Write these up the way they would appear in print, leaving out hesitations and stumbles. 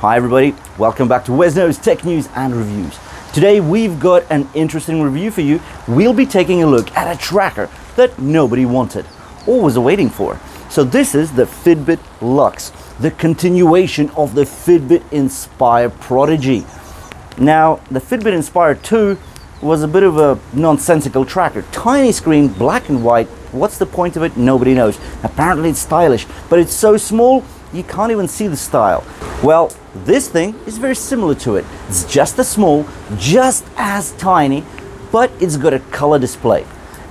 Hi everybody, welcome back to Wes Knows Tech News and Reviews. Today we've got an interesting review for you. We'll be taking a look at a tracker that nobody wanted or was waiting for. So this is the Fitbit Luxe, the continuation of the Fitbit Inspire prodigy. Now, the Fitbit Inspire 2 was a bit of a nonsensical tracker. Tiny screen, black and white. What's the point of it? Nobody knows. Apparently it's stylish, but it's so small you can't even see the style. Well, this thing is very similar to it. It's just as small, just as tiny, but it's got a color display.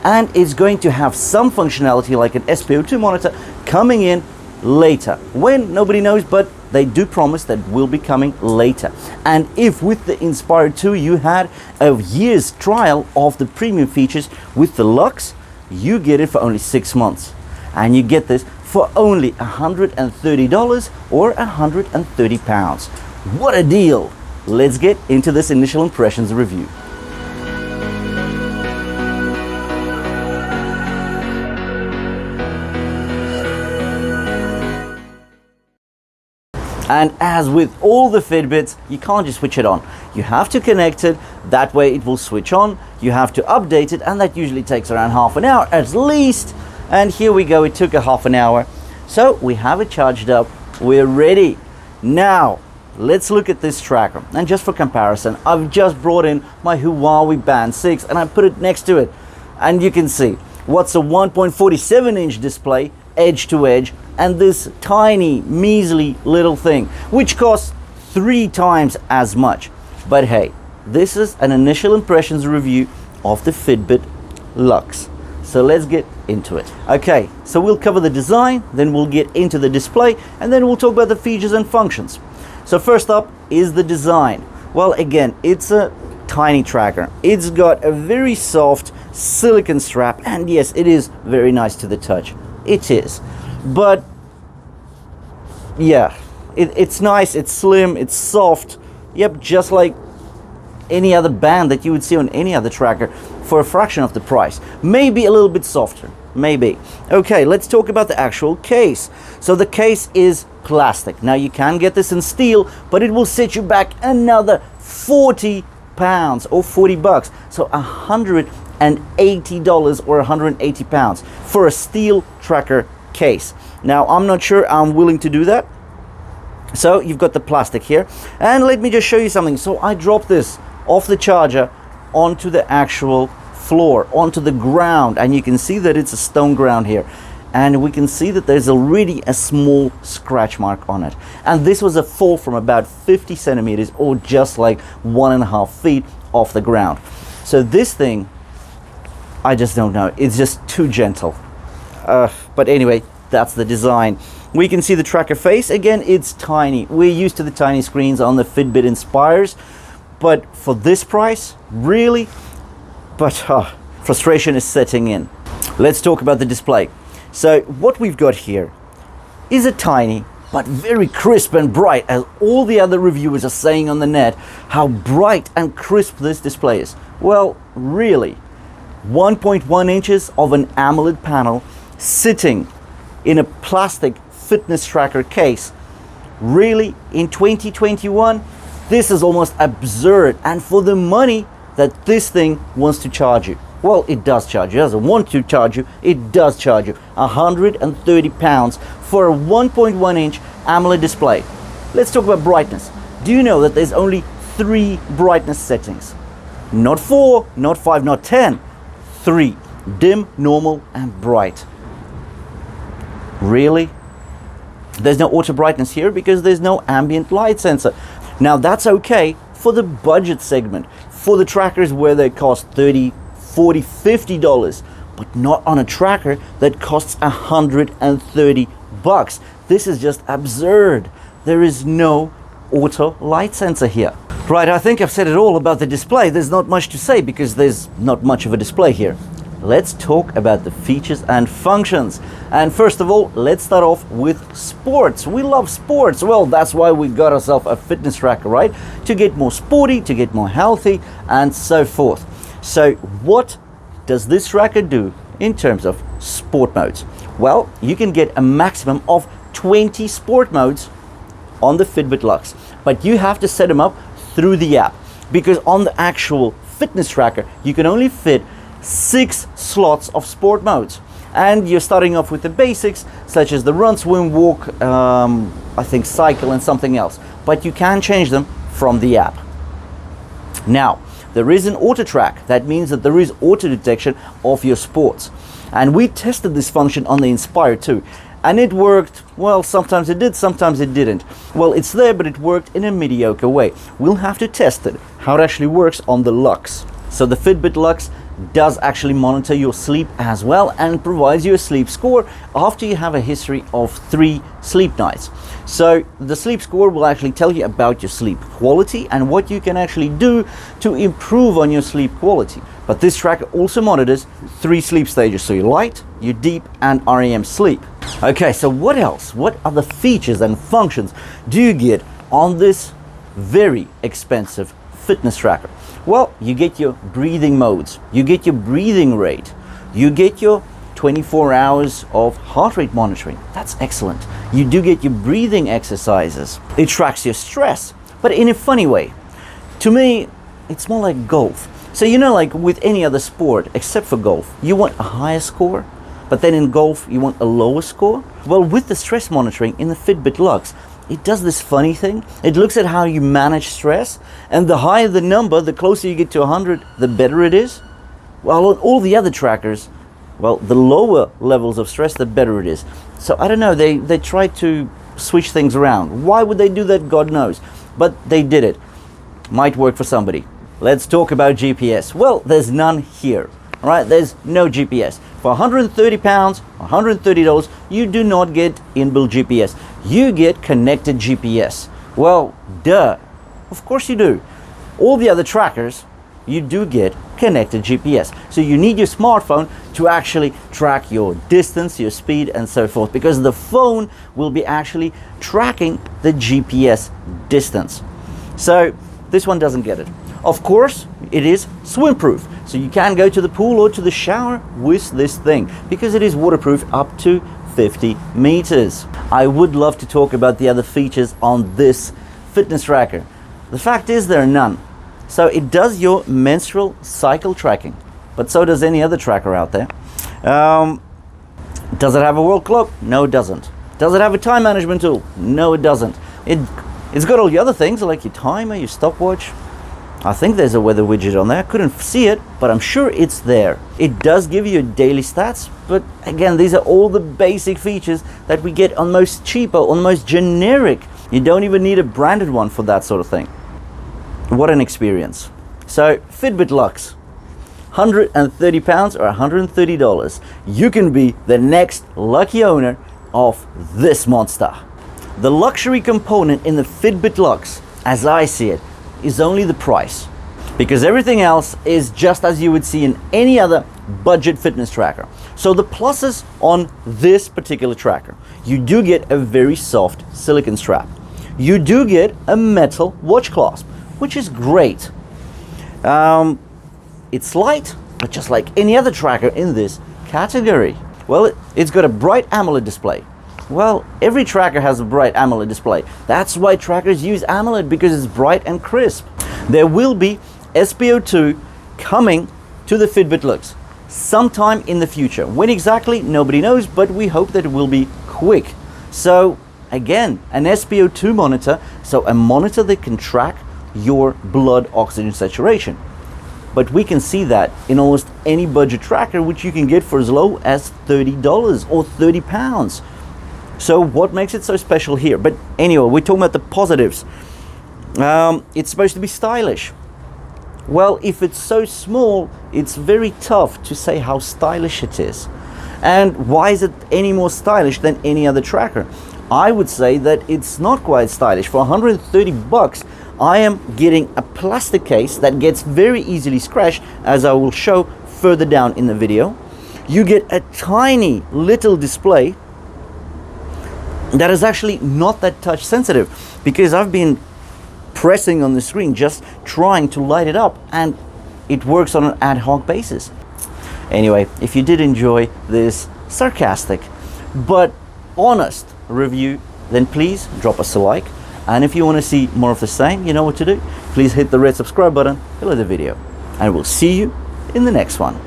And it's going to have some functionality like an SpO2 monitor coming in later. When? Nobody knows, but they do promise that will be coming later. And if with the Inspire 2 you had a year's trial of the premium features, with the Luxe, you get it for only 6 months. And you get this for only $130 or £130. What a deal! Let's get into this initial impressions review. And as with all the Fitbits, you can't just switch it on. You have to connect it, that way it will switch on. You have to update it, and that usually takes around half an hour at least. And here we go, it took a half an hour. So we have it charged up, we're ready. Now, let's look at this tracker. And just for comparison, I've just brought in my Huawei Band 6 and I put it next to it. And you can see what's a 1.47 inch display, edge to edge, and this tiny, measly little thing, which costs 3 times as much. But hey, this is an initial impressions review of the Fitbit Luxe. So let's get into it. Okay, so we'll cover the design, then we'll get into the display, and then we'll talk about the features and functions. So first up is the design. Well, again, it's a tiny tracker. It's got a very soft silicone strap, and yes, it is very nice to the touch. It is. But yeah, it's nice, it's slim, it's soft. Yep, just like any other band that you would see on any other tracker for a fraction of the price. Maybe a little bit softer, maybe. Okay, let's talk about the actual case. So the case is plastic. Now you can get this in steel, but it will set you back another 40 pounds or 40 bucks. So $180 or 180 pounds for a steel tracker case. Now I'm not sure I'm willing to do that. So you've got the plastic here, and let me just show you something. So I dropped this off the charger onto the actual floor, onto the ground, and you can see that it's a stone ground here, and we can see that there's already a small scratch mark on it. And this was a fall from about 50 centimeters or just like 1.5 feet off the ground. So this thing, I just don't know, it's just too gentle. But anyway, that's the design. We can see the tracker face. Again, it's tiny. We're used to the tiny screens on the Fitbit Inspires, but for this price, really? But frustration is setting in. Let's talk about the display. So what we've got here is a tiny but very crisp and bright, as all the other reviewers are saying on the net, how bright and crisp this display is. Well, really, 1.1 inches of an AMOLED panel sitting in a plastic fitness tracker case. Really, in 2021, this is almost absurd. And for the money that this thing wants to charge you, well, it does charge you. It doesn't want to charge you, it does charge you £130 for a 1.1 inch AMOLED display. Let's talk about brightness. Do you know that there's only 3 brightness settings? Not 4, not 5, not 10. 3: dim, normal, and bright. Really? There's no auto brightness here because there's no ambient light sensor. Now that's okay for the budget segment, for the trackers where they cost $30, $40, $50, but not on a tracker that costs $130 bucks. This is just absurd. There is no auto light sensor here. Right, I think I've said it all about the display. There's not much to say because there's not much of a display here. Let's talk about the features and functions. And first of all, let's start off with sports. We love sports. Well, that's why we got ourselves a fitness tracker, right? To get more sporty, to get more healthy, and so forth. So what does this tracker do in terms of sport modes? Well, you can get a maximum of 20 sport modes on the Fitbit Luxe, but you have to set them up through the app, because on the actual fitness tracker you can only fit 6 slots of sport modes, and you're starting off with the basics such as the run, swim, walk, I think cycle and something else, but you can change them from the app. Now there is an auto track. That means that there is auto detection of your sports, and we tested this function on the Inspire 2, and it worked. Well, sometimes it did, sometimes it didn't. Well, it's there, but it worked in a mediocre way. We'll have to test it, how it actually works on the Luxe. So the Fitbit Luxe does actually monitor your sleep as well, and provides you a sleep score after you have a history of 3 sleep nights. So the sleep score will actually tell you about your sleep quality and what you can actually do to improve on your sleep quality. But this tracker also monitors 3 sleep stages, so your light, your deep and REM sleep. Okay, so what else? What other features and functions do you get on this very expensive fitness tracker? Well, you get your breathing modes, you get your breathing rate, you get your 24 hours of heart rate monitoring. That's excellent. You do get your breathing exercises. It tracks your stress, but in a funny way. To me, it's more like golf. So you know, like with any other sport except for golf, you want a higher score, but then in golf you want a lower score. Well, with the stress monitoring in the Fitbit Luxe, it does this funny thing. It looks at how you manage stress, and the higher the number, the closer you get to 100, the better it is. Well, on all the other trackers, well, the lower levels of stress, the better it is. So I don't know, they tried to switch things around. Why would they do that? God knows. But they did it. Might work for somebody. Let's talk about GPS. Well, there's none here. All right, there's no GPS. For £130, $130, you do not get inbuilt GPS. You get connected GPS. Well, duh. Of course you do. All the other trackers, you do get connected GPS. So you need your smartphone to actually track your distance, your speed, and so forth, because the phone will be actually tracking the GPS distance. So this one doesn't get it. Of course, it is swim proof. So you can go to the pool or to the shower with this thing, because it is waterproof up to 50 meters. I would love to talk about the other features on this fitness tracker. The fact is there are none. So it does your menstrual cycle tracking, but so does any other tracker out there. Does it have a world clock? No, it doesn't. Does it have a time management tool? No, it doesn't. It's got all the other things like your timer, your stopwatch. I think there's a weather widget on there. I couldn't see it, but I'm sure it's there. It does give you daily stats, but again, these are all the basic features that we get on most cheaper, on most generic. You don't even need a branded one for that sort of thing. What an experience. So Fitbit Luxe, £130 or $130. You can be the next lucky owner of this monster. The luxury component in the Fitbit Luxe, as I see it, is only the price, because everything else is just as you would see in any other budget fitness tracker. So the pluses on this particular tracker: you do get a very soft silicone strap, you do get a metal watch clasp, which is great. It's light, but just like any other tracker in this category. Well, it's got a bright AMOLED display. Well, every tracker has a bright AMOLED display. That's why trackers use AMOLED, because it's bright and crisp. There will be SPO2 coming to the Fitbit Luxe sometime in the future. When exactly, nobody knows, but we hope that it will be quick. So again, an SPO2 monitor, so a monitor that can track your blood oxygen saturation. But we can see that in almost any budget tracker, which you can get for as low as $30 or £30. So what makes it so special here? But anyway, we're talking about the positives. It's supposed to be stylish. Well, if it's so small, it's very tough to say how stylish it is. And why is it any more stylish than any other tracker? I would say that it's not quite stylish. For $130, I am getting a plastic case that gets very easily scratched, as I will show further down in the video. You get a tiny little display that is actually not that touch sensitive, because I've been pressing on the screen just trying to light it up, and it works on an ad hoc basis. Anyway, if you did enjoy this sarcastic but honest review, then please drop us a like And if you want to see more of the same, you know what to do. Please hit the red subscribe button below the video. And we'll see you in the next one.